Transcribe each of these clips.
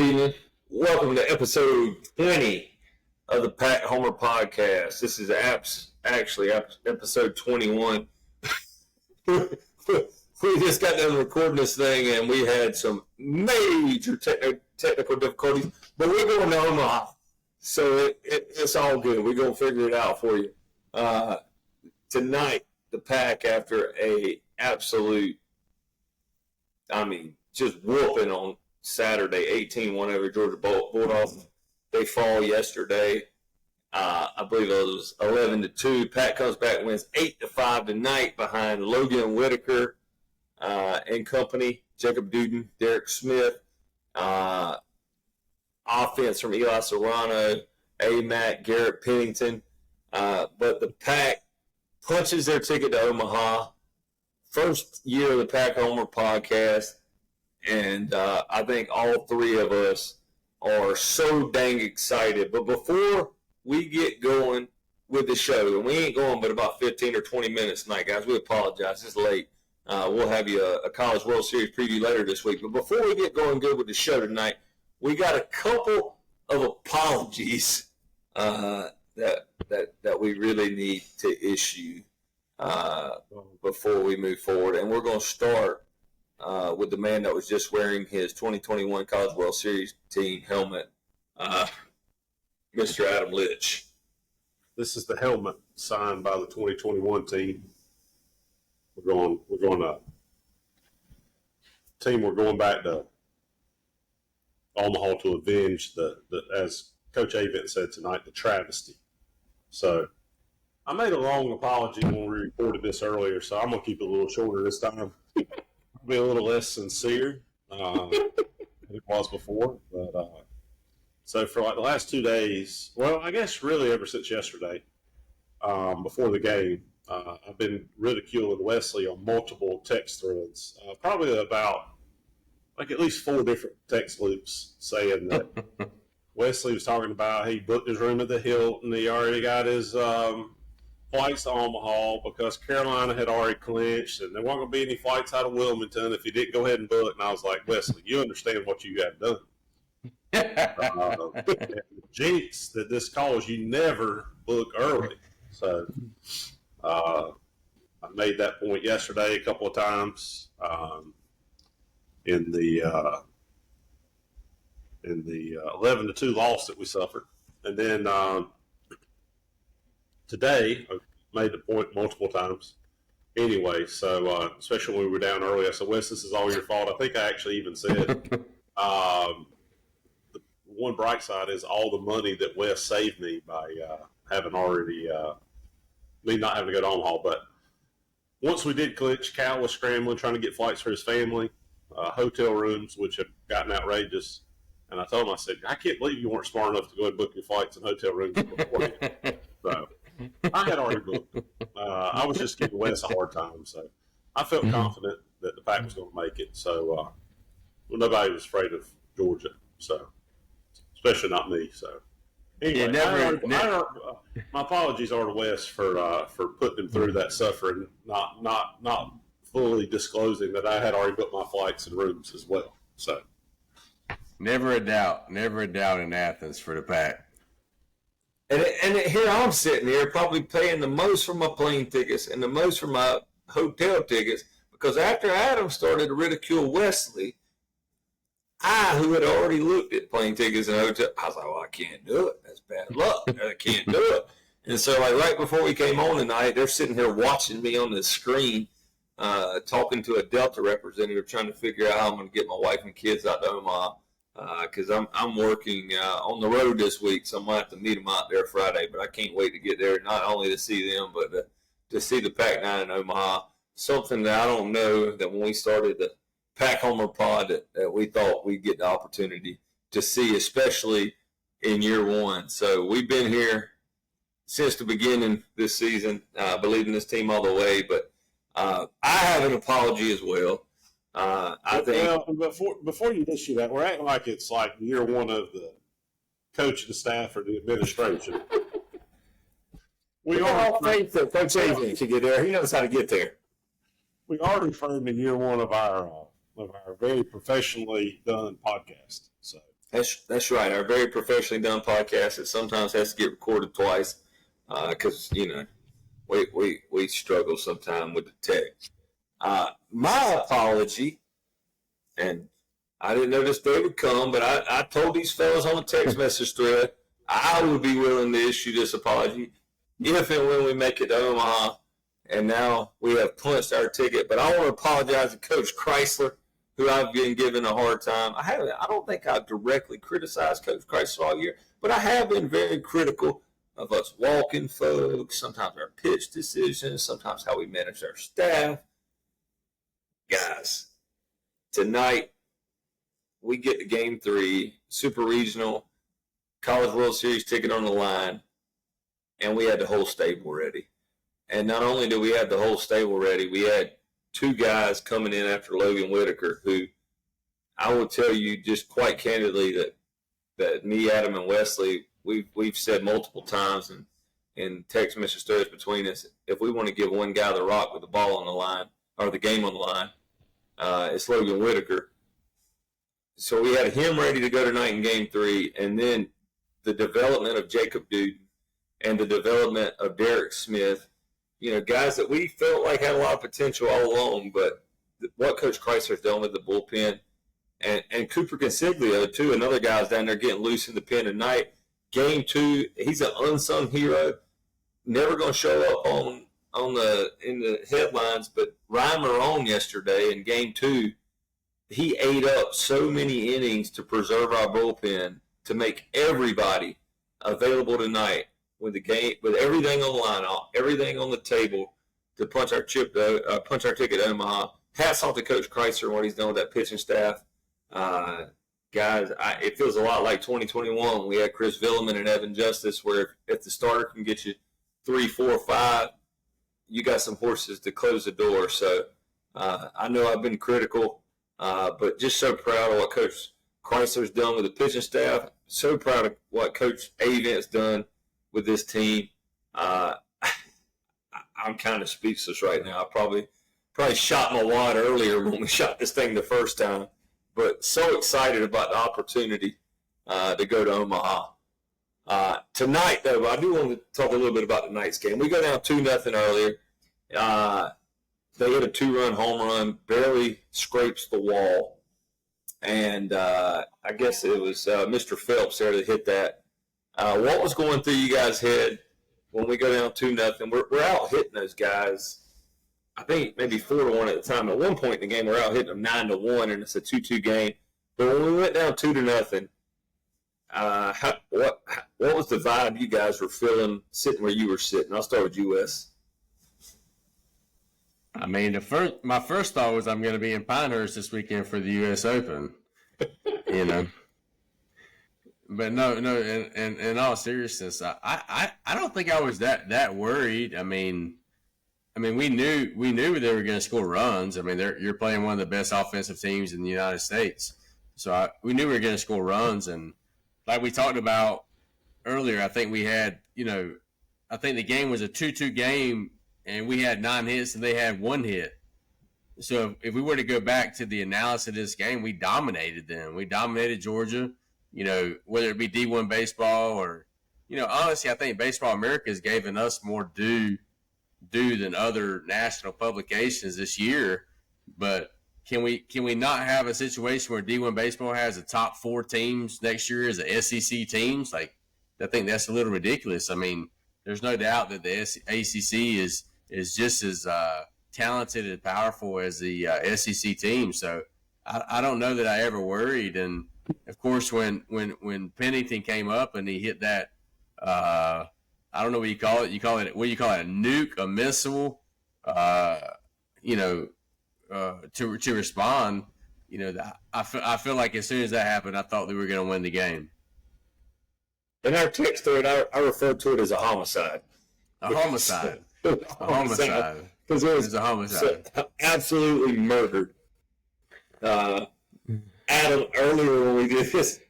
evening. Welcome to episode 20 of the Pat Homer podcast. This is actually episode 21. We just got done recording this thing and we had some major technical difficulties, but we're going to Omaha, so it's all good. We're going to figure it out for you. Tonight, the Pack, after a absolute, just whooping on Saturday, 18-1 over Georgia Bulldogs. They fall yesterday. I believe it was 11-2. Pat comes back and wins 8-5 tonight behind Logan Whitaker and company, Jacob Duden, Derek Smith. Offense from Eli Serrano, A-Mac, Garrett Pennington. But the Pack punches their ticket to Omaha. First year of the Pack Homer podcast. And I think all three of us are so dang excited. But before we get going with the show, and we ain't going but about 15 or 20 minutes tonight, guys. We apologize. It's late. We'll have you a College World Series preview later this week. But before we get going good with the show tonight, we got a couple of apologies that we really need to issue before we move forward. And we're going to start with the man that was just wearing his 2021 College World Series team helmet, Mr. Adam Litch. This is the helmet signed by the 2021 team. We're going back to Omaha to avenge the as Coach Avent said tonight, the travesty. So I made a long apology when we recorded this earlier, so I'm gonna keep it a little shorter this time. Be a little less sincere than it was before. But so for like the last 2 days, well, I guess really ever since yesterday, before the game, I've been ridiculing Wesley on multiple text threads, probably about like at least 4 different text loops saying that Wesley was talking about he booked his room at the Hilton, he already got his flights to Omaha because Carolina had already clinched and there weren't going to be any flights out of Wilmington if he didn't go ahead and book. And I was like, Wesley, you understand what you have done. Jinx that this calls, you never book early. So I made that point yesterday a couple of times in the 11-2 loss that we suffered. And then today, I made the point multiple times. Anyway, so especially when we were down early, I said, Wes, this is all your fault. I think I actually even said, the one bright side is all the money that Wes saved me by having already, me not having to go to Omaha. But once we did clinch, Cal was scrambling, trying to get flights for his family, hotel rooms, which have gotten outrageous. And I told him, I said, I can't believe you weren't smart enough to go and book your flights and hotel rooms beforehand. So I had already booked. I was just giving Wes a hard time. So I felt confident that the Pack was going to make it. So well, nobody was afraid of Georgia. So especially not me. So anyway, my apologies are to Wes for putting him through that suffering, not fully disclosing that I had already booked my flights and rooms as well. So never a doubt in Athens for the Pack. And here I'm sitting here probably paying the most for my plane tickets and the most for my hotel tickets because after Adam started to ridicule Wesley, who had already looked at plane tickets and hotel, I was like, well, I can't do it. That's bad luck. I can't do it. And so like right before we came on tonight, they're sitting here watching me on the screen talking to a Delta representative trying to figure out how I'm going to get my wife and kids out to Omaha. Because I'm working on the road this week, so I'm going to have to meet them out there Friday. But I can't wait to get there, not only to see them, but to see the Pac 9 in Omaha. Something that I don't know that when we started the Pac Homer pod that we thought we'd get the opportunity to see, especially in year one. So we've been here since the beginning this season, believing this team all the way. But I have an apology as well. I think. Well, before you issue that, we're acting like it's like year one of the coach, the staff, or the administration. We all faith that Coach Avery can get there. He knows how to get there. We are referring to year one of our very professionally done podcast. So That's right. Our very professionally done podcast that sometimes has to get recorded twice because we struggle sometimes with the tech. My apology, and I didn't know this day would come, but I told these fellas on the text message thread I would be willing to issue this apology if and when we make it to Omaha. And now we have punched our ticket. But I want to apologize to Coach Chrysler, who I've been giving a hard time. I don't think I've directly criticized Coach Chrysler all year, but I have been very critical of us walking folks, sometimes our pitch decisions, sometimes how we manage our staff. Guys, tonight we get to Game 3, Super Regional, College World Series ticket on the line, and we had the whole stable ready. And not only did we have the whole stable ready, we had two guys coming in after Logan Whitaker, who I will tell you just quite candidly that me, Adam, and Wesley, we've said multiple times in text message threads between us, if we want to give one guy the rock with the ball on the line or the game on the line, it's Logan Whitaker. So we had him ready to go tonight in Game 3, and then the development of Jacob Duden and the development of Derek Smith, guys that we felt like had a lot of potential all along, but what Coach Chrysler's done with the bullpen, and Cooper Consiglio, too, another guy's down there getting loose in the pen tonight. Game 2, he's an unsung hero, never going to show up in the headlines, but Reimer on yesterday in Game 2, he ate up so many innings to preserve our bullpen to make everybody available tonight with the game, with everything on the line, everything on the table to punch our ticket to Omaha. Hats off to Coach Chrysler and what he's done with that pitching staff. Guys, it feels a lot like 2021. We had Chris Villeman and Evan Justice, where if the starter can get you 3, 4, 5, you got some horses to close the door. So I know I've been critical, but just so proud of what Coach Chrysler's done with the pitching staff. So proud of what Coach Avent's done with this team. I'm kind of speechless right now. I probably shot my wad earlier when we shot this thing the first time, but so excited about the opportunity to go to Omaha. Tonight, though, I do want to talk a little bit about tonight's game. We go down 2-0 earlier. They hit a 2-run home run, barely scrapes the wall. And I guess it was Mr. Phelps there that hit that. What was going through you guys' head when we go down 2-0? We're out hitting those guys, I think maybe 4-1 at the time. At one point in the game, we're out hitting them 9-1, and it's a 2-2 game. But when we went down 2-0, what was the vibe you guys were feeling sitting where you were sitting? I'll start with you, Wes. I mean, my first thought was I'm going to be in Pinehurst this weekend for the U.S. Open, But no. In all seriousness, I don't think I was that worried. I mean, we knew they were going to score runs. I mean, you're playing one of the best offensive teams in the United States, so we knew we were going to score runs. And like we talked about earlier, I think we had, I think the game was a 2-2 game. And we had 9 hits, and they had 1 hit. So if we were to go back to the analysis of this game, we dominated them. We dominated Georgia, whether it be D1 baseball or, honestly, I think Baseball America has given us more due than other national publications this year. But can we not have a situation where D1 baseball has the top 4 teams next year as the SEC teams? Like, I think that's a little ridiculous. I mean, there's no doubt that the ACC is just as talented and powerful as the SEC team. So I don't know that I ever worried. And of course, when Pennington came up and he hit that, I don't know what you call it. What do you call it? A nuke, a missile. To respond. I feel like as soon as that happened, I thought they were going to win the game. In our text thread, I referred to it as a homicide. A homicide. A homicide. Because it was a homicide. Absolutely murdered. Adam, earlier when we did this,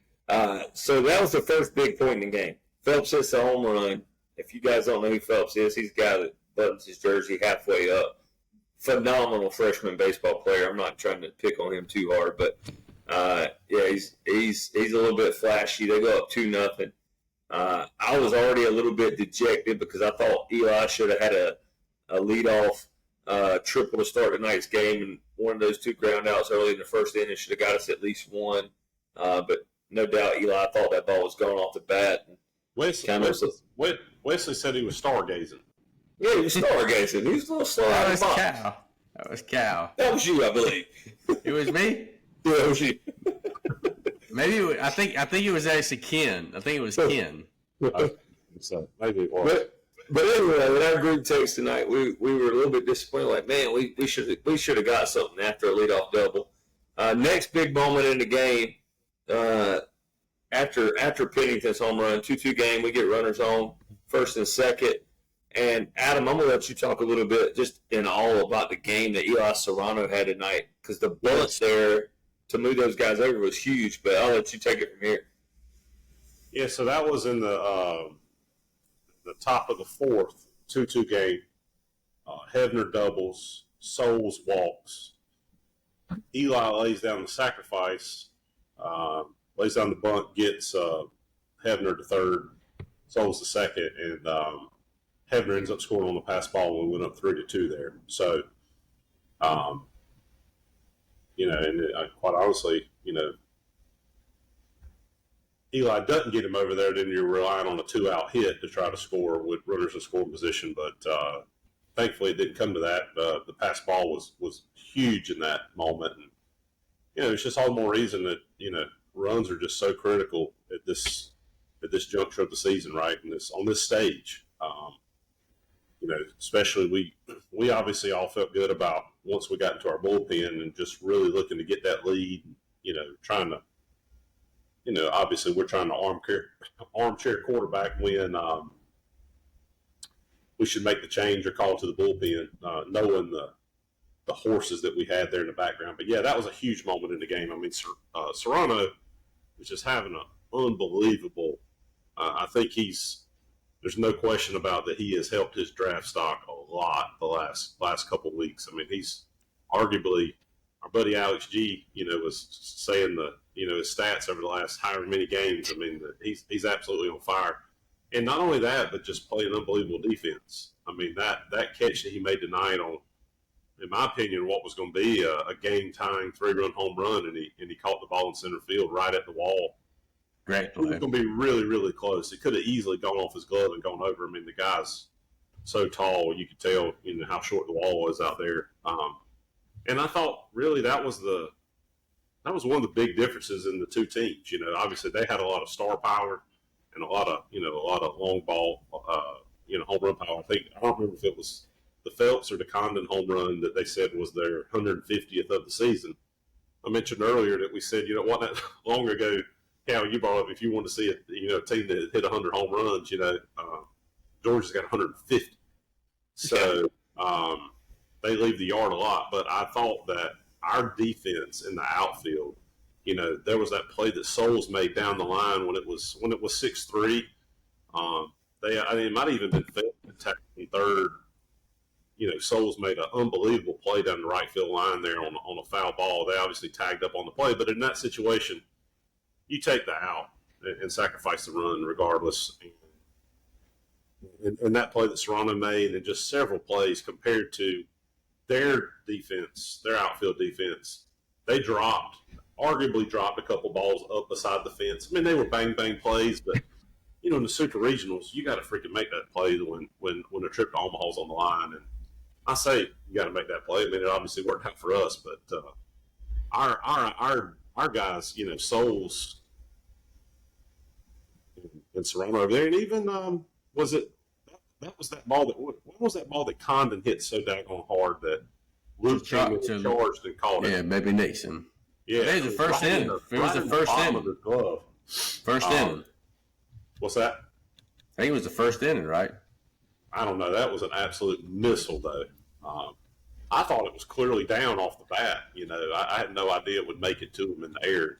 so that was the first big point in the game. Phelps hits a home run. If you guys don't know who Phelps is, he's the guy that buttons his jersey halfway up. Phenomenal freshman baseball player. I'm not trying to pick on him too hard, but Yeah, he's a little bit flashy. They go up 2-0. I was already a little bit dejected because I thought Eli should have had a leadoff triple to start tonight's game, and one of those 2 ground outs early in the first inning should have got us at least one. But no doubt Eli thought that ball was going off the bat. Wesley said he was stargazing. Yeah, he was stargazing. He was a little slow out of the box. That was Cal. That was you, I believe. It was me? Yeah, it was you. Maybe I think it was actually Ken. I think it was Ken. So maybe it was. But anyway, in our group text tonight, we were a little bit disappointed. Like, man, we should have got something after a leadoff double. Next big moment in the game, after Pennington's home run, 2-2 game, we get runners on first and second. And Adam, I'm gonna let you talk a little bit just in all about the game that Eli Serrano had tonight, because the bunt there to move those guys over was huge. But I'll let you take it from here. Yeah, so that was in the top of the fourth, 2-2 game. Hebner doubles, Souls walks. Eli lays down the sacrifice, lays down the bunt, gets Hebner to third, Souls to second, and Hebner ends up scoring on the pass ball when we went up 3-2 there. So, and quite honestly, Eli doesn't get him over there, then you're relying on a 2-out hit to try to score with runners in scoring position. But thankfully, it didn't come to that. The pass ball was huge in that moment, and it's just all the more reason that runs are just so critical at this juncture of the season, right? And on this stage. Especially we obviously all felt good about once we got into our bullpen and just really looking to get that lead, trying to, obviously we're trying to armchair quarterback when we should make the change or call to the bullpen, knowing the horses that we had there in the background. But yeah, that was a huge moment in the game. I mean, Serrano was just having an unbelievable, I think there's no question about that he has helped his draft stock a lot the last couple of weeks. I mean, he's arguably, our buddy Alex G, was saying his stats over the last however many games. I mean, he's absolutely on fire. And not only that, but just playing unbelievable defense. I mean, that catch that he made tonight on, in my opinion, what was going to be a game-tying 3-run home run, and he caught the ball in center field right at the wall. Great play. It was going to be really, really close. It could have easily gone off his glove and gone over. I mean, the guy's so tall, you could tell how short the wall was out there. And I thought really that was one of the big differences in the two teams. Obviously they had a lot of star power and a lot of long ball, home run power. I don't remember if it was the Phelps or the Condon home run that they said was their 150th of the season. I mentioned earlier that we said, wasn't that long ago, Cal, you brought up if you want to see a team that hit 100 home runs, Georgia's got 150. So they leave the yard a lot. But I thought that our defense in the outfield, there was that play that Souls made down the line when it was 6-3. It might have even been tackling third. Souls made an unbelievable play down the right field line there on a foul ball. They obviously tagged up on the play, but in that situation, you take the out and sacrifice the run regardless. And that play that Serrano made and just several plays compared to their defense, their outfield defense, they arguably dropped a couple balls up beside the fence. I mean, they were bang plays, but, in the Super Regionals, you got to freaking make that play when a trip to Omaha's on the line. And I say you got to make that play. I mean, it obviously worked out for us, but our guys, Souls and Serrano over there, and even was that ball that Condon hit so daggone hard that Luke charged and caught it? Yeah, maybe Nixon. Yeah, it was the first inning. It was the first inning. Of his glove. First inning. What's that? I think it was the first inning, right? I don't know. That was an absolute missile, though. I thought it was clearly down off the bat. I had no idea it would make it to him in the air.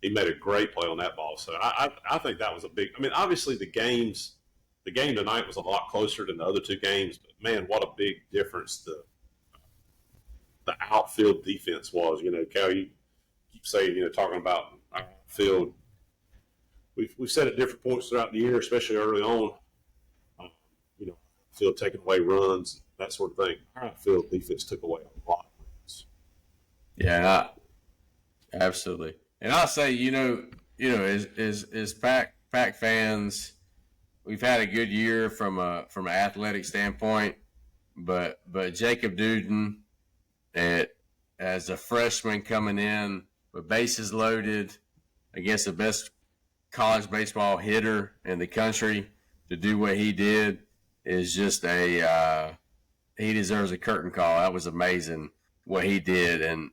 He made a great play on that ball. So I think that was a big – I mean, obviously the game tonight was a lot closer than the other two games. But, man, what a big difference the outfield defense was. Cal, you saying, talking about our field, we've said at different points throughout the year, especially early on, field taking away runs, that sort of thing. Our outfield defense took away a lot of runs. Yeah, absolutely. And I'll say, as Pack fans, we've had a good year from an athletic standpoint, but Jacob Duden as a freshman coming in with bases loaded against the best college baseball hitter in the country to do what he did is just he deserves a curtain call. That was amazing what he did. And,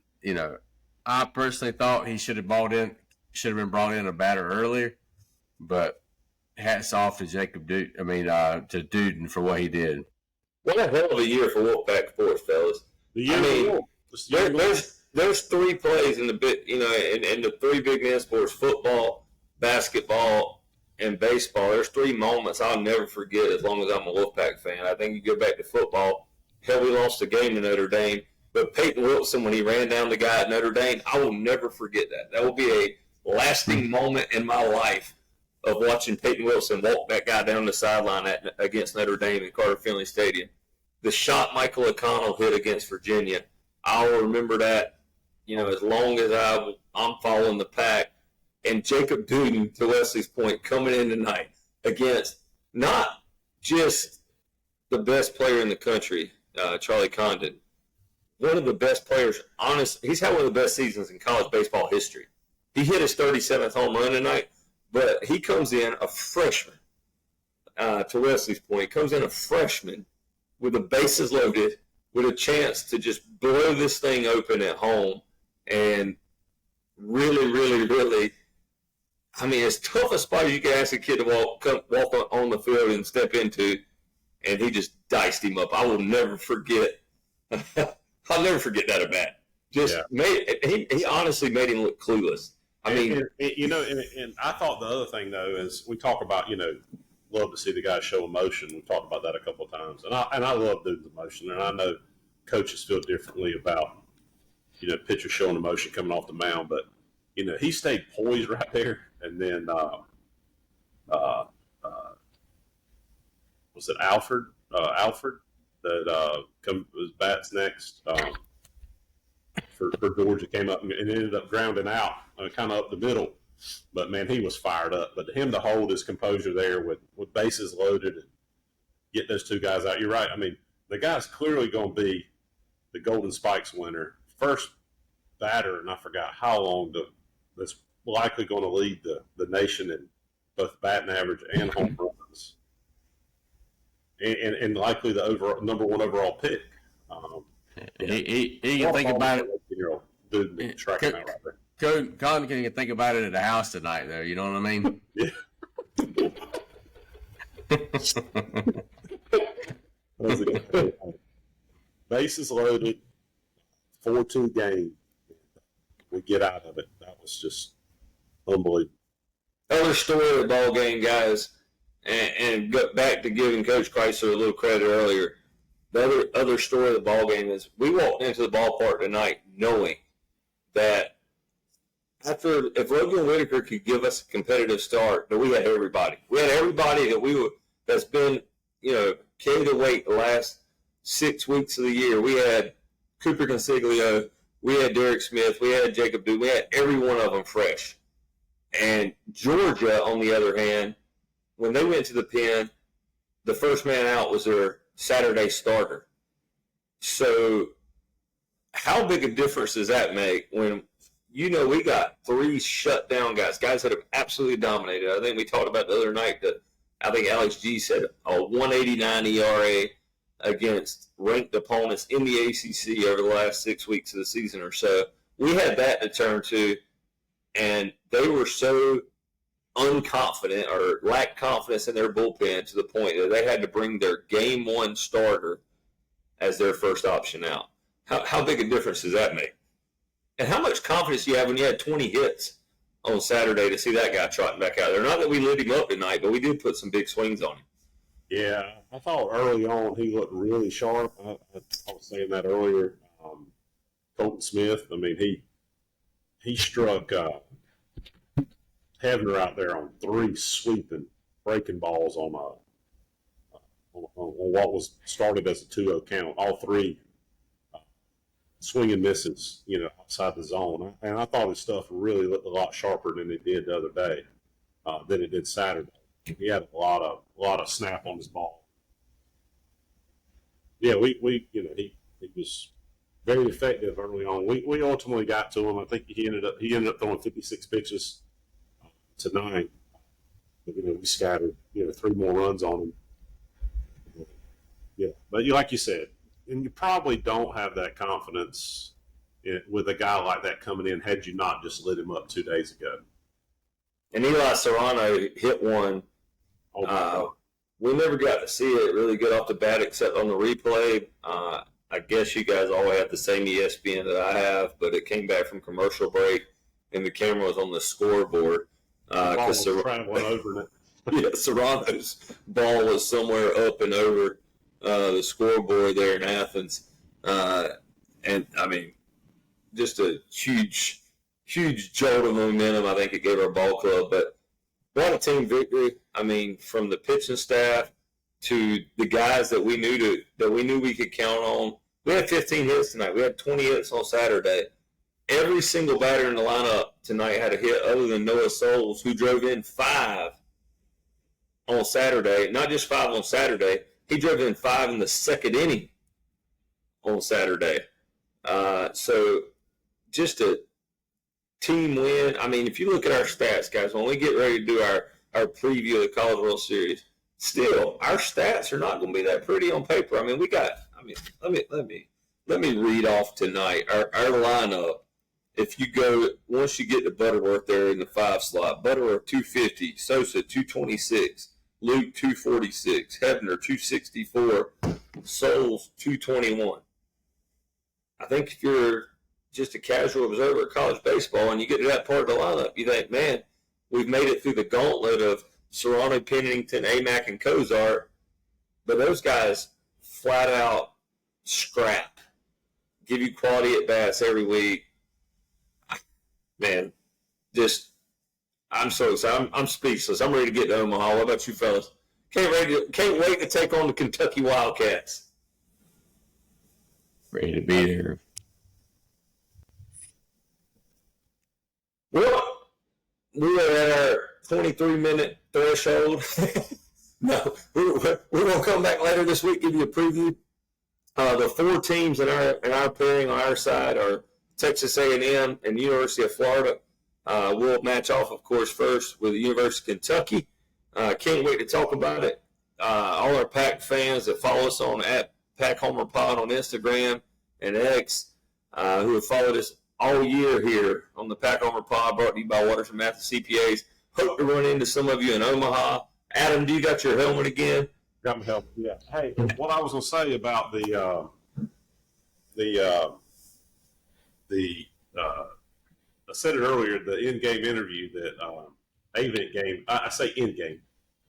I personally thought he should have been brought in a batter earlier, but hats off to Jacob Duden, to Duden for what he did. What a hell of a year for Wolfpack sports, fellas. There's 3 plays in the 3 big men sports: football, basketball, and baseball. There's 3 moments I'll never forget as long as I'm a Wolfpack fan. I think you go back to football. Hell, we lost the game to Notre Dame. But Peyton Wilson, when he ran down the guy at Notre Dame, I will never forget that. That will be a lasting moment in my life of watching Peyton Wilson walk that guy down the sideline against Notre Dame in Carter Finley Stadium. The shot Michael O'Connell hit against Virginia, I'll remember that, as long as I'm following the Pack. And Jacob Duden, to Wesley's point, coming in tonight against not just the best player in the country, Charlie Condon, one of the best players. He's had one of the best seasons in college baseball history. He hit his 37th home run tonight, but he comes in a freshman. To Wesley's point, he comes in a freshman with the bases loaded, with a chance to just blow this thing open at home, and really, really, really. As tough a spot as you can ask a kid to walk on the field and step into, and he just diced him up. I will never forget. I'll never forget that at bat. He honestly made him look clueless. And I thought the other thing though is we talk about love to see the guys show emotion. We talked about that a couple of times, and I love Dude's emotion, and I know coaches feel differently about pitchers showing emotion coming off the mound, but he stayed poised right there, and then was it Alfred that was bats next for Georgia, came up and ended up grounding out kind of up the middle. But, man, he was fired up. But him to hold his composure there with bases loaded and get those 2 guys out, you're right. The guy's clearly going to be the Golden Spikes winner. First batter, and I forgot how long, that's likely going to lead the nation in both batting average and home runs. And likely the number 1 overall pick. He can think about it. Dude, tracking out right there. Colin can think about it at the house tonight, though. You know what I mean? Yeah. Bases loaded, 4-2 game. We get out of it. That was just unbelievable. Other story of the ball game, guys, and go back to giving Coach Chrysler a little credit earlier. The other story of the ball game is we walked into the ballpark tonight knowing that if Logan Whitaker could give us a competitive start, that we had everybody. We had everybody that's been carried the weight the last 6 weeks of the year. We had Cooper Consiglio, we had Derek Smith, we had Jacob Dude, we had every one of them fresh. And Georgia, on the other hand, when they went to the pen, the first man out was their Saturday starter. So how big a difference does that make when we got 3 shutdown guys that have absolutely dominated? I think we talked about the other night that I think Alex G said a 189 ERA against ranked opponents in the ACC over the last 6 weeks of the season or so. We had that to turn to, and they were so unconfident or lacked confidence in their bullpen to the point that they had to bring their game 1 starter as their first option out. How big a difference does that make? And how much confidence do you have when you had 20 hits on Saturday to see that guy trotting back out there? Not that we lit him up tonight, but we did put some big swings on him. Yeah, I thought early on he looked really sharp. I was saying that earlier. Colton Smith, he struck Hebner out there on 3 sweeping breaking balls on what was started as a 2-0 count. All 3 swing and misses, outside the zone. And I thought his stuff really looked a lot sharper than it did the other day, than it did Saturday. He had a lot of snap on his ball. Yeah, he was very effective early on. We ultimately got to him. I think he ended up throwing 56 pitches to 9. But, we scattered 3 more runs on him. Yeah, but like you said, and you probably don't have that confidence with a guy like that coming in had you not just lit him up 2 days ago. And Eli Serrano hit one. We never got to see it really get off the bat except on the replay. I guess you guys all have the same ESPN that I have, but it came back from commercial break, and the camera was on the scoreboard. Because traveling over it. Yeah, Serrano's ball was somewhere up and over the scoreboard there in Athens. And, I mean, just a huge jolt of momentum I think it gave our ball club. But what a team victory. I mean, from the pitching staff to the guys that we knew we could count on. We had 15 hits tonight. We had 20 hits on Saturday. Every single batter in the lineup tonight had a hit other than Noah Souls, who drove in 5 on Saturday. Not just 5 on Saturday. He drove in 5 in the second inning on Saturday. So just a team win. I mean, if you look at our stats, guys, when we get ready to do our preview of the College World Series, still, our stats are not going to be that pretty on paper. I mean, let me read off tonight our lineup. If you go, once you get to Butterworth there in the 5 slot, Butterworth 250, Sosa 226, Luke 246, Hebner 264, Souls 221. I think if you're just a casual observer of college baseball and you get to that part of the lineup, you think, man, we've made it through the gauntlet of Serrano, Pennington, Amack, and Cozart, but those guys flat out scrap, give you quality at bats every week. Man, I'm so excited. I'm speechless. I'm ready to get to Omaha. What about you fellas? Can't wait to take on the Kentucky Wildcats. Ready to be there. Well, we are at our 23-minute threshold. No, we're going to come back later this week, give you a preview. The 4 teams in our pairing on our side are Texas A&M and University of Florida. We'll match off, of course, first with the University of Kentucky. Can't wait to talk about it. All our Pack fans that follow us on at Pack Homer Pod on Instagram and X, who have followed us all year here on the Pack Homer Pod, brought to you by Waters and Mathis CPAs. Hope to run into some of you in Omaha. Adam, do you got your helmet again? Got my helmet, yeah. Hey, what I was going to say about I said it earlier, the in-game interview that Avent gave. I say in-game,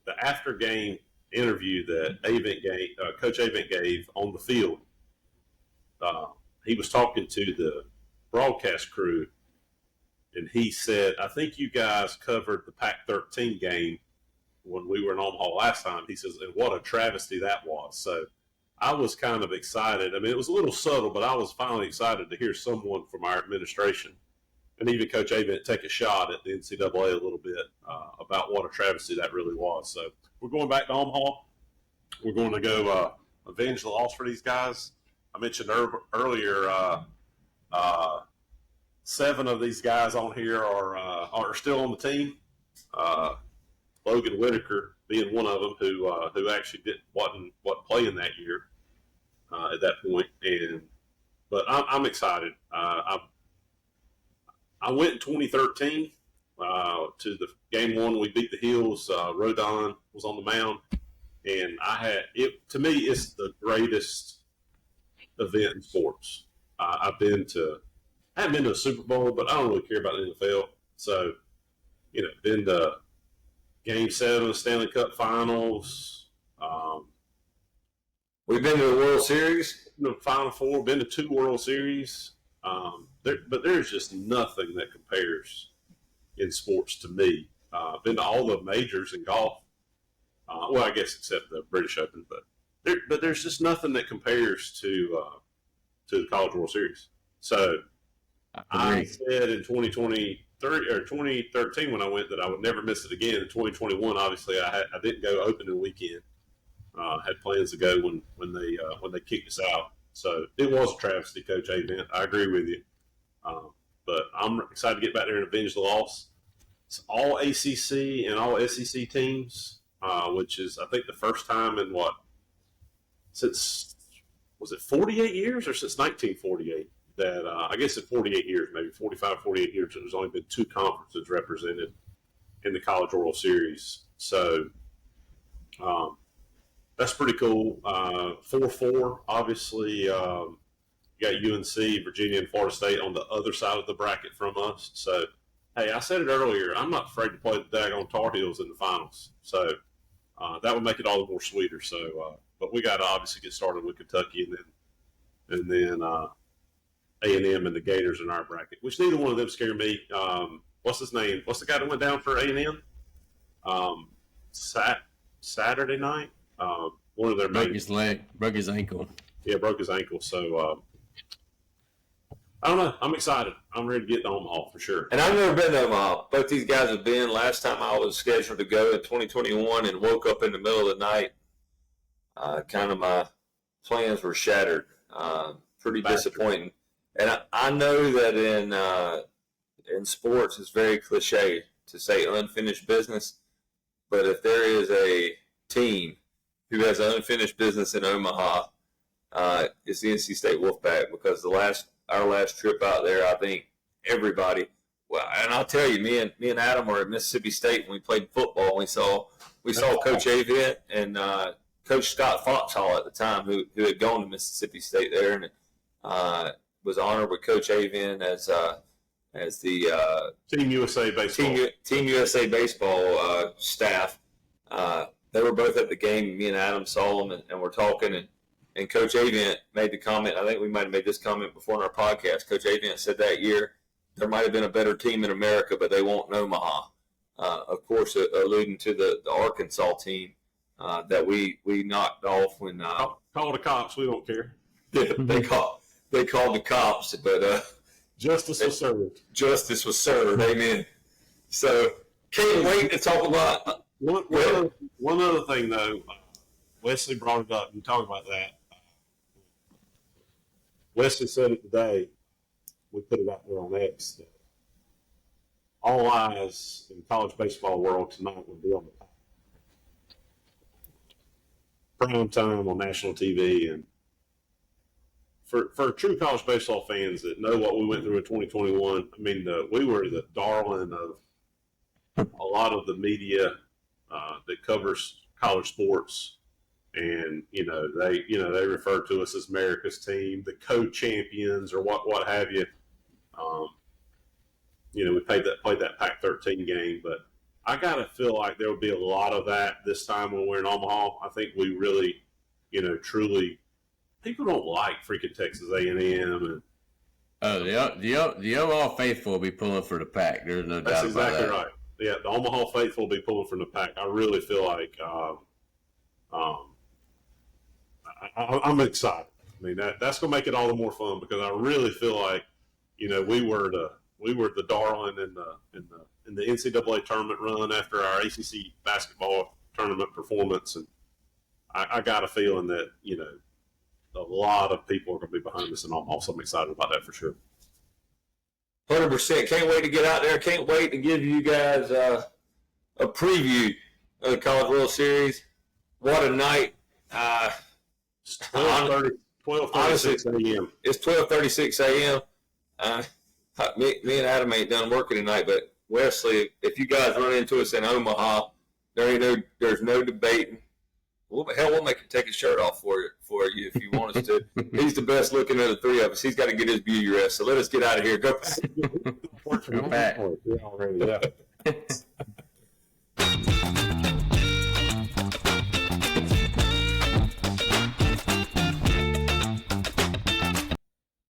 the after-game interview that Coach Avent gave on the field. He was talking to the broadcast crew, and he said, "I think you guys covered the Pac-13 game when we were in Omaha last time." He says, "And what a travesty that was." So I was kind of excited. I mean, it was a little subtle, but I was finally excited to hear someone from our administration and even Coach Avent take a shot at the NCAA a little bit about what a travesty that really was. So we're going back to Omaha. We're going to go avenge the loss for these guys. I mentioned earlier 7 of these guys on here are still on the team. Logan Whitaker being one of them who actually wasn't playing that year at that point. But I'm excited. I went in 2013 to the game 1. We beat the Hills. Rodon was on the mound, and I had it. To me, it's the greatest event in sports. I haven't been to a Super Bowl, but I don't really care about the NFL. So, been to Game 7 of the Stanley Cup Finals. We've been to the World Series. The Final Four. Been to 2 World Series. but there's just nothing that compares in sports to me. Been to all the majors in golf. Well, I guess except the British Open, but there's just nothing that compares to the College World Series. So I said in 2023 or 2013 when I went that I would never miss it again. In 2021, obviously, I didn't go opening weekend. Had plans to go when they kicked us out. So it was a travesty, Coach A-Vent. I agree with you. But I'm excited to get back there and avenge the loss. It's all ACC and all SEC teams, which is, I think, the first time in since, was it 48 years or since 1948? That I guess in 48 years, maybe 45, 48 years, there's only been 2 conferences represented in the College World Series. So that's pretty cool. 4-4, obviously. You got UNC, Virginia, and Florida State on the other side of the bracket from us. So, hey, I said it earlier, I'm not afraid to play the daggone Tar Heels in the finals. So that would make it all the more sweeter. So, but we got to obviously get started with Kentucky and then A&M and the Gators in our bracket, which neither one of them scare me. What's his name? What's the guy that went down for A&M? Saturday night. One of their broke his leg, broke his ankle. Yeah, broke his ankle. So I don't know. I'm excited. I'm ready to get to Omaha for sure. And I've never been to Omaha. Both these guys have been. Last time I was scheduled to go in 2021 and woke up in the middle of the night. Kind of my plans were shattered. Pretty disappointing. And I know that in sports it's very cliche to say unfinished business, but if there is a team who has unfinished business in Omaha, it's the NC State Wolfpack, because our last trip out there, I think everybody. Well, and I'll tell you, me and Adam were at Mississippi State when we played football. We saw Coach A-Vent and Coach Scott Foxhall at the time, who had gone to Mississippi State there, and was honored with Coach A-Vent as the Team USA baseball Team USA baseball staff. They were both at the game. Me and Adam saw them, and we're talking, and Coach A-Vent made the comment. I think we might have made this comment before in our podcast. Coach A-Vent said that year there might have been a better team in America, but they won't know Omaha. Of course, alluding to the Arkansas team that we knocked off when call the cops. We don't care. they called the cops, but justice was served. Justice was served. Amen. So can't wait to talk about. One other thing though, Wesley brought it up. You talk about that. Wesley said it today. We put it out there on X. That all eyes in college baseball world tonight will be on the prime time on national TV, and for true college baseball fans that know what we went through in 2021. I mean, we were the darling of a lot of the media that covers college sports, and they refer to us as America's team, the co-champions, or what have you. We played that Pac-13 game, but I gotta feel like there will be a lot of that this time when we're in Omaha. I think we really, truly, people don't like freaking Texas A&M and. Oh, the Omaha faithful will be pulling for the Pac. There's no doubt about that. That's exactly right. Yeah, the Omaha faithful will be pulling from the Pac. I really feel like I'm excited. I mean, that's going to make it all the more fun, because I really feel like, we were the darling in the NCAA tournament run after our ACC basketball tournament performance, and I got a feeling that a lot of people are going to be behind us in Omaha. So I'm excited about that for sure. 100%. Can't wait to get out there. Can't wait to give you guys a preview of the College World Series. What a night. It's 12:36 a.m. It's 12:36 a.m. Me and Adam ain't done working tonight, but Wesley, if you guys run into us in Omaha, there's no debating. We'll make him take his shirt off for you if you want us to. He's the best looking of the three of us. He's got to get his beauty rest. So let us get out of here. Go Pack. Go Pack. Yeah, already. Yeah.